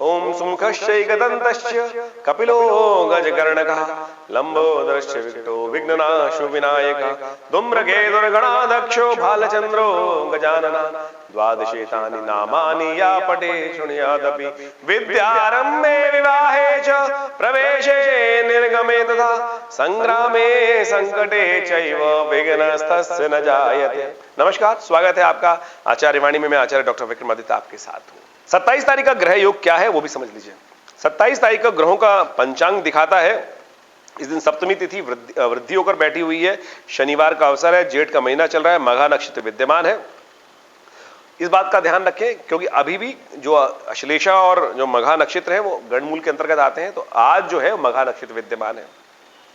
ओम सुमुखश्चैकदन्तश्च कपिलो गजकर्णकः लंबोदरश्च विकटो विघ्ननाशो विनायकः धूम्रकेतुर्गणाध्यक्षो भालचंद्रो गजाननः द्वादशेतानि नामानि या पठे शृणुयादपि विद्यारम्भे विवाहे च प्रवेशे निर्गमे तथा संग्रामे संकटे चैव विघ्नस्तस्य न जायते। नमस्कार, स्वागत है आपका आचार्य वाणी में। मैं आचार्य डॉक्टर विक्रमादित्य आपके साथ हूं। 27 तारीख का ग्रह योग क्या है वो भी समझ लीजिए। 27 तारीख का ग्रहों का पंचांग दिखाता है। इस दिन सप्तमी तिथि वृद्धि होकर बैठी हुई है। शनिवार का अवसर है। जेठ का महीना चल रहा है। मघा नक्षत्र विद्यमान है। इस बात का ध्यान रखें क्योंकि अभी भी जो अश्लेषा और जो मघा नक्षत्र है वो गणमूल के अंतर्गत आते हैं। तो आज जो है मघा नक्षत्र विद्यमान है।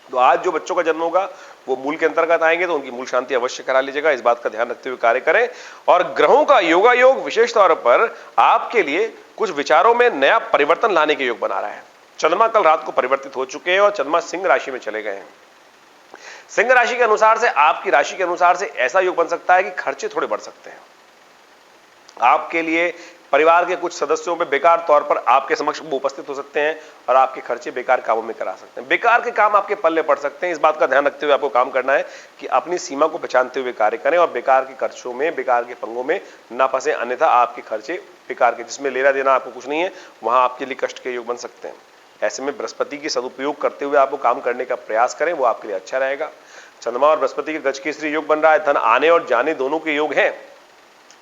तो आज जो बच्चों का जन्म होगा वो मूल के अंतर्गत आएंगे, तो उनकी मूल शांति अवश्य करा लीजिएगा। इस बात का ध्यान रखते हुए कार्य करें। और ग्रहों का योगायोग विशेष तौर पर आपके लिए कुछ विचारों में नया परिवर्तन लाने के योग बना रहा है। चंद्रमा कल रात को परिवर्तित हो चुके हैं और चंद्रमा सिंह राशि में चले गए हैं। सिंह राशि के अनुसार से, आपकी राशि के अनुसार से ऐसा योग बन सकता है कि खर्चे थोड़े बढ़ सकते हैं। आपके लिए परिवार के कुछ सदस्यों पे बेकार तौर पर आपके समक्ष वो उपस्थित हो सकते हैं और आपके खर्चे बेकार कामों में करा सकते हैं। बेकार के काम आपके पल्ले पड़ सकते हैं। इस बात का ध्यान रखते हुए आपको काम करना है कि अपनी सीमा को पहचानते हुए कार्य करें और बेकार के खर्चों में, बेकार के पंगों में ना फंसे, अन्यथा आपके खर्चे बेकार के, जिसमें लेना देना आपको कुछ नहीं है, वहां आपके लिए कष्ट के योग बन सकते हैं। ऐसे में बृहस्पति की सदुपयोग करते हुए आपको काम करने का प्रयास करें, वो आपके लिए अच्छा रहेगा। चंद्रमा और बृहस्पति के गजकेसरी योग बन रहा है। धन आने और जाने दोनों के योग हैं।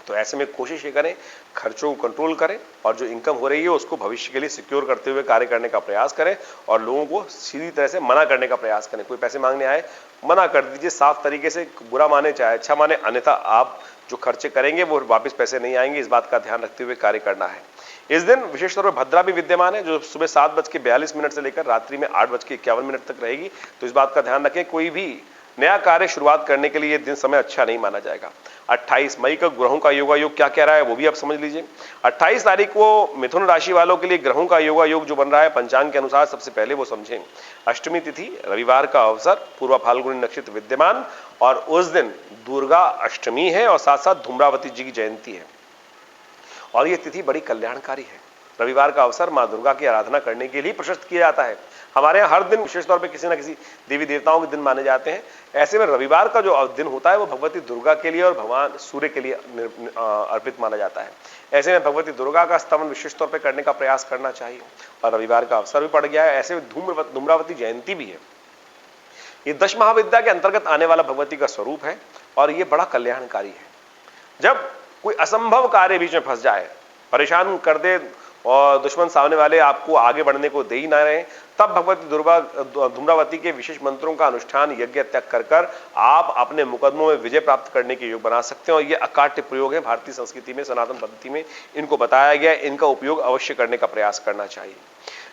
तो ऐसे में कोशिश ये करें, खर्चों को कंट्रोल करें और जो इनकम हो रही है उसको भविष्य के लिए सिक्योर करते हुए कार्य करने का प्रयास करें और लोगों को सीधी तरह से मना करने का प्रयास करें। कोई पैसे मांगने आए, मना कर दीजिए साफ तरीके से, बुरा माने चाहे अच्छा माने, अन्यथा आप जो खर्चे करेंगे वो वापस पैसे नहीं आएंगे। इस बात का ध्यान रखते हुए कार्य करना है। इस दिन विशेष तौर पर भद्रा भी विद्यमान है, जो सुबह 7:42 से लेकर रात्रि में 8:51 तक रहेगी। तो इस बात का ध्यान रखें, कोई भी नया कार्य शुरुआत करने के लिए यह दिन समय अच्छा नहीं माना जाएगा। 28 मई का ग्रहों का योगायोग क्या कह रहा है वो भी आप समझ लीजिए। 28 तारीख को मिथुन राशि वालों के लिए ग्रहों का योगायोग जो बन रहा है पंचांग के अनुसार, सबसे पहले वो समझें। अष्टमी तिथि, रविवार का अवसर, पूर्व फाल्गुनी नक्षत्र विद्यमान और उस दिन दुर्गा अष्टमी है और साथ साथ धूम्रावती जी की जयंती है और यह तिथि बड़ी कल्याणकारी है। रविवार का अवसर मां दुर्गा की आराधना करने के लिए प्रशस्त किया जाता है। हमारे यहाँ हर दिन विशेष तौर पे किसी न किसी देवी देवताओं के दिन माने जाते हैं। ऐसे में रविवार का जो दिन होता है वो भगवती दुर्गा के लिए और भगवान सूर्य के लिए अर्पित माना जाता है। ऐसे में भगवती दुर्गा का स्तवन विशेष तौर पर करने का प्रयास करना चाहिए और रविवार का अवसर भी पड़ गया है। ऐसे में धूम्रावती जयंती भी है। ये 10 महाविद्या के अंतर्गत आने वाला भगवती का स्वरूप है और ये बड़ा कल्याणकारी है। जब कोई असंभव कार्य बीच में फंस जाए, परेशान कर दे और दुश्मन सामने वाले आपको आगे बढ़ने को दे ही ना रहे, तब भगवती धूम्रावती के विशेष मंत्रों का अनुष्ठान, यज्ञ त्याग कर आप अपने मुकदमों में विजय प्राप्त करने के योग बना सकते हैं। और ये अकाट्य प्रयोग है भारतीय संस्कृति में, सनातन पद्धति में इनको बताया गया है। इनका उपयोग अवश्य करने का प्रयास करना चाहिए।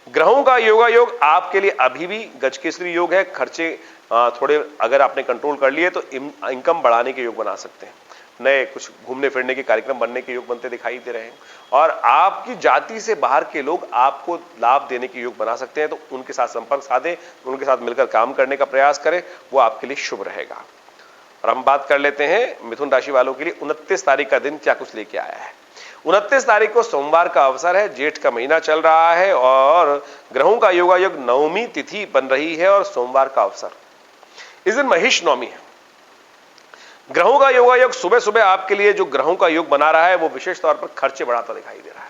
ग्रहों का योगायोग आपके लिए अभी भी गजकेसरी योग है। खर्चे थोड़े अगर आपने कंट्रोल कर लिए तो इनकम बढ़ाने के योग बना सकते हैं। नए कुछ घूमने फिरने के कार्यक्रम बनने के योग बनते दिखाई दे रहे हैं और आपकी जाति से बाहर के लोग आपको लाभ देने के योग बना सकते हैं। तो उनके साथ संपर्क साधे, उनके साथ मिलकर काम करने का प्रयास करें, वो आपके लिए शुभ रहेगा। और हम बात कर लेते हैं मिथुन राशि वालों के लिए 29 तारीख का दिन क्या कुछ लेके आया है। 29 तारीख को सोमवार का अवसर है। जेठ का महीना चल रहा है और ग्रहों का योगायोग नवमी तिथि बन रही है और सोमवार का अवसर। इस दिन महिष नवमी है। ग्रहों का योगायोग सुबह सुबह आपके लिए जो ग्रहों का योग बना रहा है वो विशेष तौर पर खर्चे बढ़ाता दिखाई दे रहा है।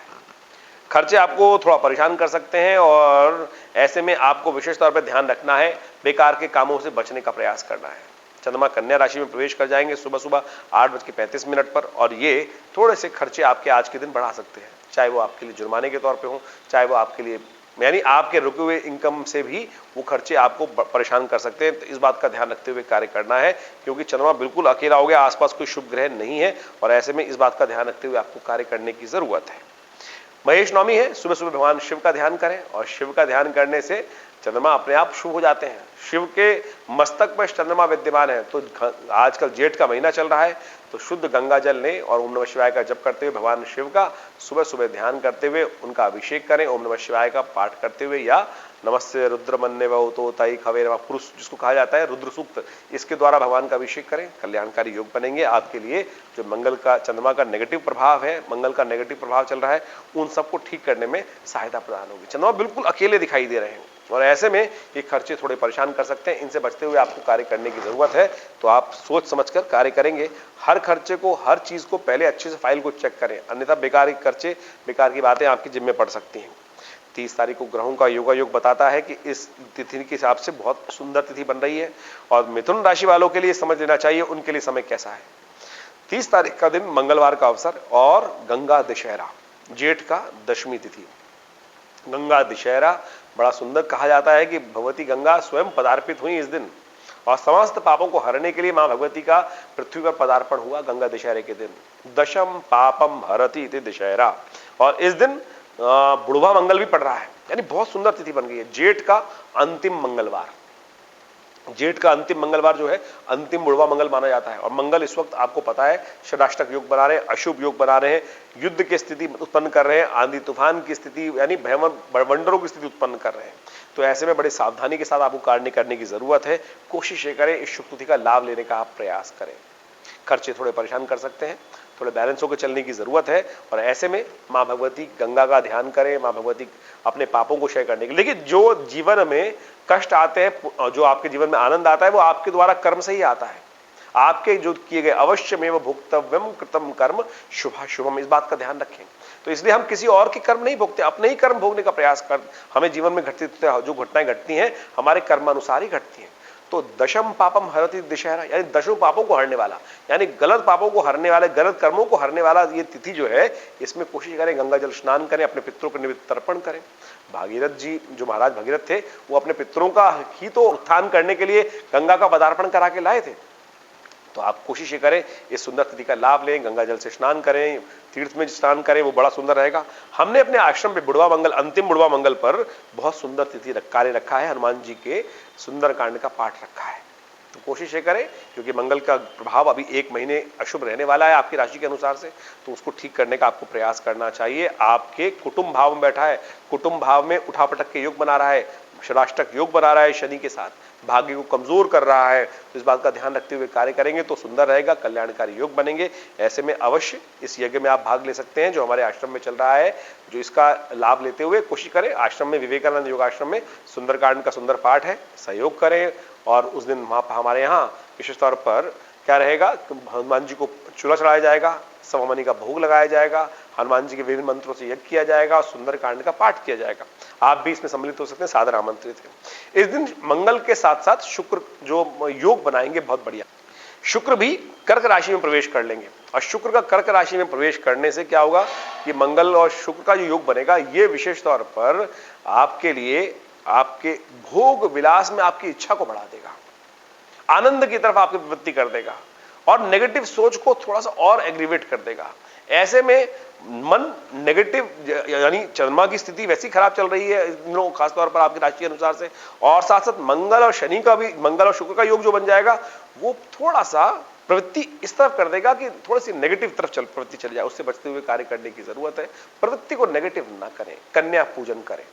खर्चे आपको थोड़ा परेशान कर सकते हैं और ऐसे में आपको विशेष तौर पर ध्यान रखना है, बेकार के कामों से बचने का प्रयास करना है। चंद्रमा कन्या राशि में प्रवेश कर जाएंगे सुबह सुबह 8:35 पर और ये थोड़े से खर्चे आपके आज के दिन बढ़ा सकते हैं, चाहे वो आपके लिए जुर्माने के तौर पर हो, चाहे वो आपके लिए यानी आपके रुके हुए इनकम से भी वो खर्चे आपको परेशान कर सकते हैं। तो इस बात का ध्यान रखते हुए कार्य करना है क्योंकि चंद्रमा बिल्कुल अकेला हो गया, आसपास कोई शुभ ग्रह नहीं है और ऐसे में इस बात का ध्यान रखते हुए आपको कार्य करने की जरूरत है। महेश नवमी है। सुबह सुबह भगवान शिव का ध्यान करें और शिव का ध्यान करने से चंद्रमा अपने आप शुभ हो जाते हैं। शिव के मस्तक पर चंद्रमा विद्यमान है, तो आजकल जेठ का महीना चल रहा है, तो शुद्ध गंगा जल लें और ओम नमः शिवाय का जप करते हुए भगवान शिव का सुबह सुबह ध्यान करते हुए उनका अभिषेक करें, ओम नमः शिवाय का पाठ करते हुए, या नमस्ते रुद्रमन्य वतो तई खवे नमः पुरुष जिसको कहा जाता है रुद्र सूक्त, इसके द्वारा भगवान का अभिषेक करें। कल्याणकारी योग बनेंगे आपके लिए। जो मंगल का चंद्रमा का नेगेटिव प्रभाव है, मंगल का नेगेटिव प्रभाव चल रहा है, उन सबको ठीक करने में सहायता प्रदान होगी। चंद्रमा बिल्कुल अकेले दिखाई दे रहे हैं और ऐसे में ये खर्चे थोड़े परेशान कर सकते हैं। इनसे बचते हुए आपको कार्य करने की जरूरत है, तो आप सोच समझकर कार्य करेंगे। हर खर्चे को, हर चीज को पहले अच्छे से फाइल को चेक करें, अन्यथा बेकार के खर्चे, बेकार की बातें आपकी जिम्मे पड़ सकती हैं। 30 तारीख को ग्रहों का योगा योग बताता है कि इस तिथि के हिसाब से बहुत सुंदर तिथि बन रही है और मिथुन राशि वालों के लिए समझ लेना चाहिए उनके लिए समय कैसा है। 30 तारीख का दिन मंगलवार का अवसर और गंगा दशहरा, जेठ का दशमी तिथि। गंगा दशहरा बड़ा सुंदर कहा जाता है कि भगवती गंगा स्वयं पदार्पित हुई इस दिन और समस्त पापों को हरने के लिए मां भगवती का पृथ्वी पर पदार्पण हुआ गंगा दशहरे के दिन। दशम पापम हरति इति दशहरा, और इस दिन बुढ़वा मंगल भी पड़ रहा है, यानी बहुत सुंदर तिथि बन गई है। जेठ का अंतिम मंगलवार, जेठ का अंतिम मंगलवार जो है अंतिम बुढ़वा मंगल माना जाता है। और मंगल इस वक्त आपको पता है षडाष्टक योग बना रहे हैं, अशुभ योग बना रहे हैं, युद्ध की स्थिति उत्पन्न कर रहे हैं, आंधी तूफान की स्थिति यानी भयवंडरों की स्थिति उत्पन्न कर रहे हैं। तो ऐसे में बड़े सावधानी के साथ आपको कार्य करने की जरूरत है। कोशिश ये करें इस शुभ तिथि का लाभ लेने का आप प्रयास करें। खर्चे थोड़े परेशान कर सकते हैं, थोड़े बैलेंस होकर चलने की जरूरत है। और ऐसे में मां भगवती गंगा का ध्यान करें, मां भगवती अपने पापों को क्षय करने के लिए। देखिए, जो जीवन में कष्ट आते हैं, जो आपके जीवन में आनंद आता है, वो आपके द्वारा कर्म से ही आता है। आपके जो किए गए अवश्यमेव भुक्तव्यम कृतम कर्म शुभाशुभम, इस बात का ध्यान रखें। तो इसलिए हम किसी और के कर्म नहीं भोगते, अपने ही कर्म भोगने का प्रयास कर। हमें जीवन में घटती जो घटनाएं घटती हैं हमारे कर्मानुसार ही घटती हैं। तो दशम पापम हरति दशहरा, यानी दशों पापों को हरने वाला, यानी गलत पापों को हरने वाले, गलत कर्मों को हरने वाला ये तिथि जो है, इसमें कोशिश करें गंगा जल स्नान करें, अपने पितरों को निमित्त तर्पण करें। भागीरथ जी, जो महाराज भगीरथ थे, वो अपने पितरों का ही तो उत्थान करने के लिए गंगा का पदार्पण करा के लाए थे। तो आप कोशिश ये करें इस सुंदर तिथि का लाभ लें, गंगा जल से स्नान करें, तीर्थ में स्नान करें, वो बड़ा सुंदर रहेगा। हमने अपने आश्रम पे बुढ़वा मंगल, अंतिम बुढ़वा मंगल पर बहुत सुंदर तिथि कार्य रखा है, हनुमान जी के सुंदर कांड का पाठ रखा है। तो कोशिश ये करें, क्योंकि मंगल का प्रभाव अभी 1 महीने अशुभ रहने वाला है आपकी राशि के अनुसार से, तो उसको ठीक करने का आपको प्रयास करना चाहिए। आपके कुटुंब भाव में बैठा है, कुटुंब भाव में उठापटक के योग बना रहा है, षडाष्टक योग बना रहा है शनि के साथ, भाग्य को कमजोर कर रहा है। तो इस बात का ध्यान रखते हुए कार्य करेंगे तो सुंदर रहेगा, कल्याणकारी योग बनेंगे। ऐसे में अवश्य इस यज्ञ में आप भाग ले सकते हैं जो हमारे आश्रम में चल रहा है। जो इसका लाभ लेते हुए कोशिश करें, आश्रम में विवेकानंद योगाश्रम में सुंदरकांड का सुंदर पाठ है, सहयोग करें। और उस दिन हमारे यहाँ विशेष तौर पर क्या रहेगा, हनुमान जी को चूल्हा चढ़ाया जाएगा, सवामनी का भोग लगाया जाएगा, हनुमान जी के विभिन्न मंत्रों से यज्ञ किया जाएगा और सुंदरकांड का पाठ किया जाएगा। आप भी इसमें सम्मिलित हो सकते हैं, सादर आमंत्रित हैं। इस दिन मंगल के साथ साथ शुक्र जो योग बनाएंगे बहुत बढ़िया। शुक्र भी कर्क राशि में प्रवेश कर लेंगे और शुक्र का कर्क राशि में प्रवेश करने से क्या होगा कि मंगल और शुक्र का जो योग बनेगा, ये विशेष तौर पर आपके लिए आपके भोग विलास में आपकी इच्छा को बढ़ा देगा, आनंद की तरफ आपकी प्रवृत्ति कर देगा और नेगेटिव सोच को थोड़ा सा और एग्रीवेट कर देगा। ऐसे में मन नेगेटिव, यानी चंद्रमा की स्थिति वैसी खराब चल रही है इन दिनों, खासतौर पर आपकी राशि के अनुसार से, और साथ साथ मंगल और शनि का भी, मंगल और शुक्र का योग जो बन जाएगा, वो थोड़ा सा प्रवृत्ति इस तरफ कर देगा कि थोड़ी सी नेगेटिव तरफ प्रवृत्ति चली जाए। उससे बचते हुए कार्य करने की जरूरत है। प्रवृत्ति को नेगेटिव ना करें, कन्या पूजन करें।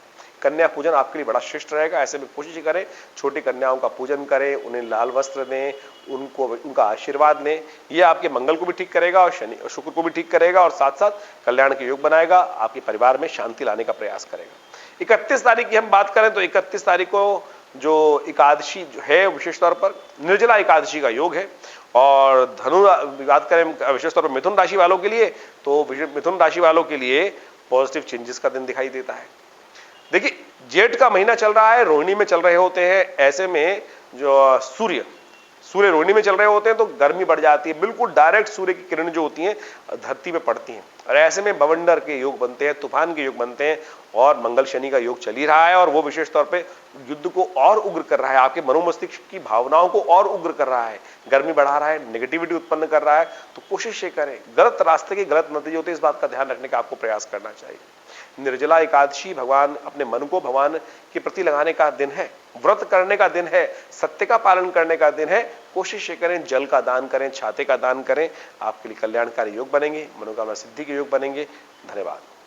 कन्या पूजन आपके लिए बड़ा श्रेष्ठ रहेगा। ऐसे में कोशिश करें छोटी कन्याओं का पूजन करें, उन्हें लाल वस्त्र दें, उनको उनका आशीर्वाद लें। यह आपके मंगल को भी ठीक करेगा और शनि और शुक्र को भी ठीक करेगा और साथ साथ कल्याण के योग बनाएगा, आपके परिवार में शांति लाने का प्रयास करेगा। 31 तारीख की हम बात करें तो 31 तारीख को जो एकादशी जो है, विशेष तौर पर निर्जला एकादशी का योग है। और धनु बात करें विशेष तौर पर मिथुन राशि वालों के लिए, तो मिथुन राशि वालों के लिए पॉजिटिव चेंजेस का दिन दिखाई देता है। देखिए, जेठ का महीना चल रहा है, रोहिणी में चल रहे होते हैं। ऐसे में जो सूर्य रोहिणी में चल रहे होते हैं तो गर्मी बढ़ जाती है, बिल्कुल डायरेक्ट सूर्य की किरण जो होती हैं धरती पे पड़ती हैं और ऐसे में बवंडर के योग बनते हैं, तूफान के योग बनते हैं। और मंगल शनि का योग चल ही रहा है और वो विशेष तौर पे युद्ध को और उग्र कर रहा है, आपके मनोमस्तिष्क की भावनाओं को और उग्र कर रहा है, गर्मी बढ़ा रहा है, नेगेटिविटी उत्पन्न कर रहा है। तो कोशिश ये करें, गलत रास्ते के गलत नतीजे होते हैं, इस बात का ध्यान रखने का आपको प्रयास करना चाहिए। निर्जला एकादशी भगवान अपने मन को भगवान के प्रति लगाने का दिन है। व्रत करने का दिन है, सत्य का पालन करने का दिन है। कोशिश ये करें जल का दान करें, छाते का दान करें, आपके लिए कल्याणकारी योग बनेंगे, मनोकामना सिद्धि के योग बनेंगे। धन्यवाद।